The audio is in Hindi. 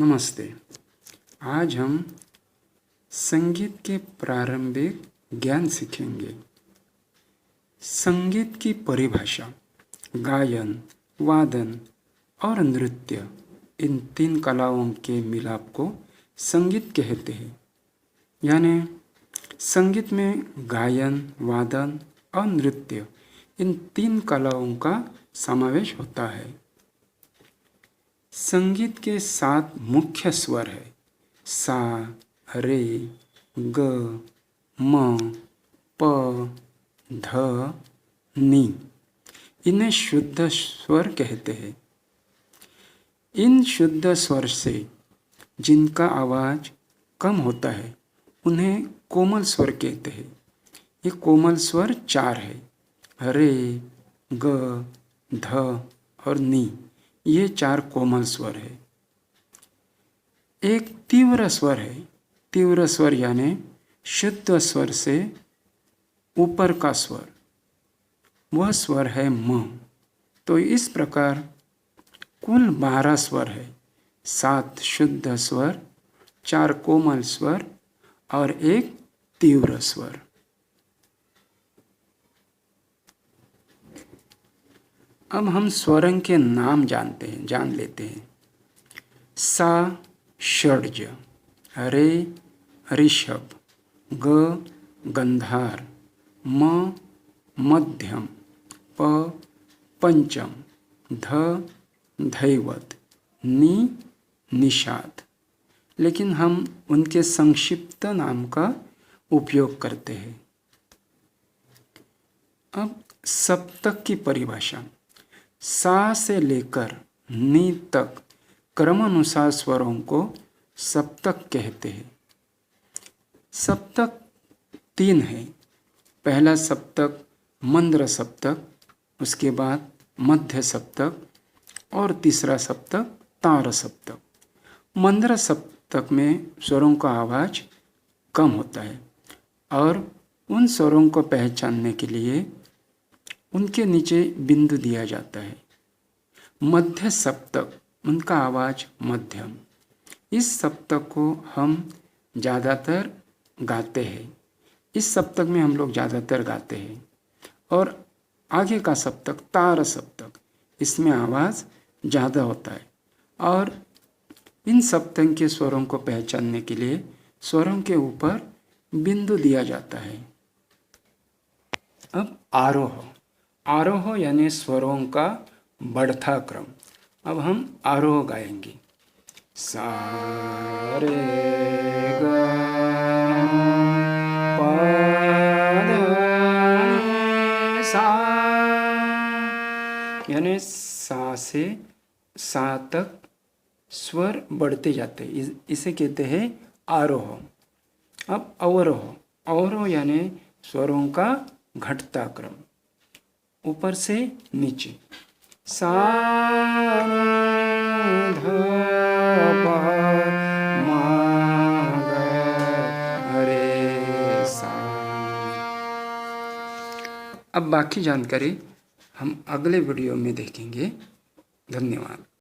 नमस्ते। आज हम संगीत के प्रारंभिक ज्ञान सीखेंगे। संगीत की परिभाषा गायन, वादन और नृत्य, इन तीन कलाओं के मिलाप को संगीत कहते हैं। यानी संगीत में गायन, वादन और नृत्य, इन तीन कलाओं का समावेश होता है। संगीत के 7 मुख्य स्वर है: सा, रे, ग, म, प, ध, नी। इन्हें शुद्ध स्वर कहते हैं। इन शुद्ध स्वर से जिनका आवाज कम होता है उन्हें कोमल स्वर कहते हैं। ये कोमल स्वर 4 है: रे, ग, ध और नी। ये 4 कोमल स्वर है। एक तीव्र स्वर है। तीव्र स्वर यानी शुद्ध स्वर से ऊपर का स्वर, वह स्वर है म। तो इस प्रकार कुल 12 स्वर है: 7 शुद्ध स्वर, 4 कोमल स्वर और एक तीव्र स्वर। अब हम स्वरों के नाम जान लेते हैं। सा षड्ज, रे ऋषभ, ग गंधार, म मध्यम, प पंचम, ध धैवत, नी निषाद। लेकिन हम उनके संक्षिप्त नाम का उपयोग करते हैं। अब सप्तक की परिभाषा। सा से लेकर नी तक क्रमानुसार स्वरों को सप्तक कहते हैं। सप्तक 3 है। पहला सप्तक मंद्र सप्तक, उसके बाद मध्य सप्तक और तीसरा सप्तक तार सप्तक। मंद्र सप्तक में स्वरों का आवाज कम होता है और उन स्वरों को पहचानने के लिए उनके नीचे बिंदु दिया जाता है। मध्य सप्तक, उनका आवाज मध्यम। इस सप्तक को हम ज़्यादातर गाते हैं। इस सप्तक में हम लोग ज़्यादातर गाते हैं। और आगे का सप्तक तार सप्तक, इसमें आवाज़ ज़्यादा होता है। और इन सप्तक के स्वरों को पहचानने के लिए स्वरों के ऊपर बिंदु दिया जाता है। अब आरोह। आरोह यानी स्वरों का बढ़ता क्रम। अब हम आरोह गाएंगे। सा रे ग प ध नि सा। यानी सा से सा तक स्वर बढ़ते जाते हैं, इसे कहते हैं आरोह। अब अवरोह। अवरोह यानी स्वरों का घटता क्रम, ऊपर से नीचे। सा ध प म ग रे सा। अब बाकी जानकारी हम अगले वीडियो में देखेंगे। धन्यवाद।